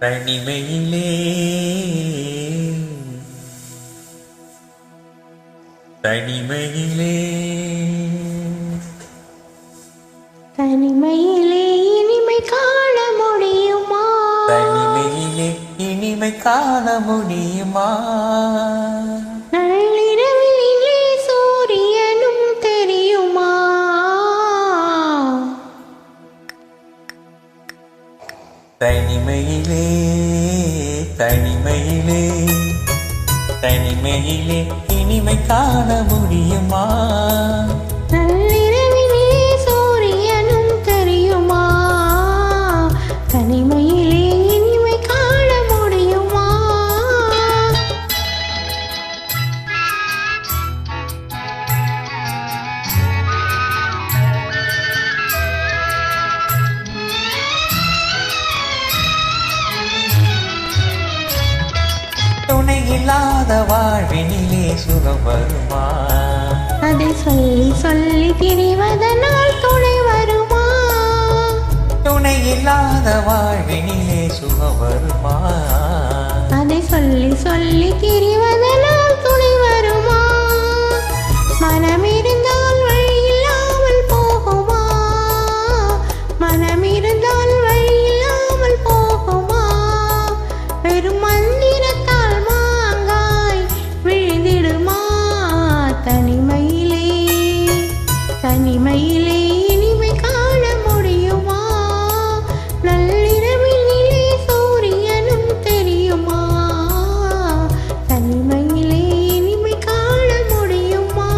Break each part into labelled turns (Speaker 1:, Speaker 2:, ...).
Speaker 1: தனிமையிலே தனிமையிலே
Speaker 2: தனிமையிலே இனிமை காண முடியுமா?
Speaker 1: தனிமையிலே இனிமை காண முடியுமா?
Speaker 2: நள்ளிரவிலே சூரியனும் தெரியுமா?
Speaker 1: தனிமையிலே தனிமையிலே தனிமையிலே இனிமை காண முடியுமா?
Speaker 2: நள்ளிரவிலே சூரியனும் தெரியுமா? தனிமையிலே இனிமை காண முடியுமா?
Speaker 1: துணை இல்லாத வாழ்வினிலே சுகம் வருமா?
Speaker 2: அதை சொல்லி சொல்லி திரிவதனால் துணை வருமா?
Speaker 1: துணை இல்லாத வாழ்வினிலே சுகம் வருமா?
Speaker 2: அதை சொல்லி சொல்லி திரிவதனால் துணை வருமா? மனம் இருந்தால் வழி இல்லாமல் போகுமா? மனம் இருந்தால் வழி இல்லாமல் போகுமா? வெறும் மந்திரத்தால் மாங்காய் விழுந்திடுமா? தனிமையிலே தனிமையிலே இனிமை காண முடியுமா? நள்ளிரவினிலே சூரியனும் தெரியுமா? தனிமையிலே இனிமை காண முடியுமா?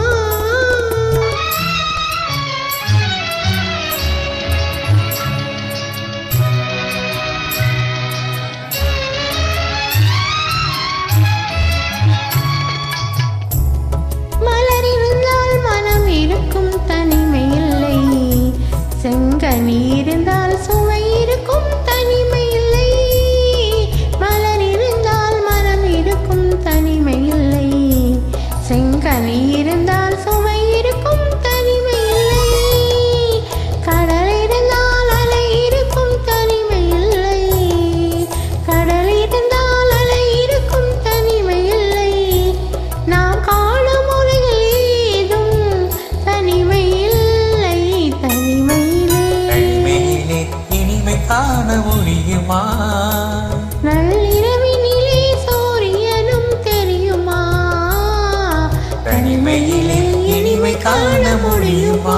Speaker 2: மலர் இருந்தால் மனம் இருக்கும் தனிமை இல்லை. செங்கனி இருந்தால் சுவை இருக்கும் தனிமை இல்லை. மலர் இருந்தால் மனம் இருக்கும் தனிமை இல்லை. செங்கனி இருந்தால் சுவை இருக்கும் தனிமை இல்லை. கடல் இருந்தால் அலை இருக்கும் தனிமை இல்லை. கடல் இருந்தால் அலை இருக்கும் தனிமை இல்லை. நாம் காணும் உலகில் ஏதும் தனிமை இல்லை. தனிமையிலே
Speaker 1: தனிமையிலே இனிமை காண முடியுமா?
Speaker 2: நள்ளிரவினிலே சூரியனும் தெரியுமா?
Speaker 1: தனிமையிலே இனிமை காண முடியுமா?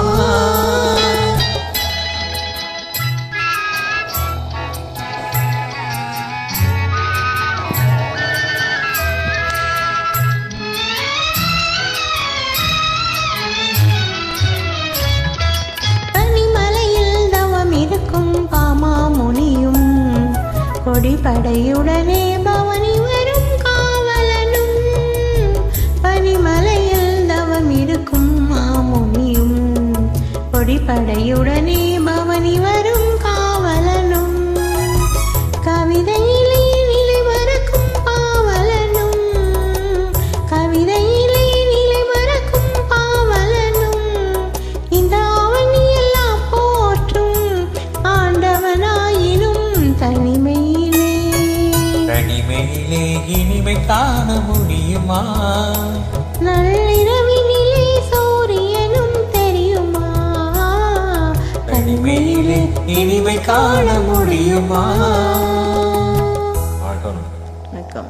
Speaker 2: பனிமலையில் தவம் இருக்கும் பாமாமுனியும் கொடிபடையுடனே பவனி வரும் காவலனும். பனிமலையில் தவம் இருக்கும் மாமுனியும் கொடிபடையுடனே பவனி வரும் காவலனும். கவிதையிலே நிலை மறக்கும் பாவலனும். கவிதையிலே நிலை மறக்கும் பாவலனும். இந்த அவனி எல்லாம் போற்றும் ஆண்டவனாயினும் தனிமையிலே
Speaker 1: தனிமையிலே இனிமை காண முடியுமா?
Speaker 2: நள்ளிரவினிலே சூரியனும் தெரியுமா?
Speaker 1: தனிமையிலே இனிமை காண முடியுமா?
Speaker 2: வணக்கம்.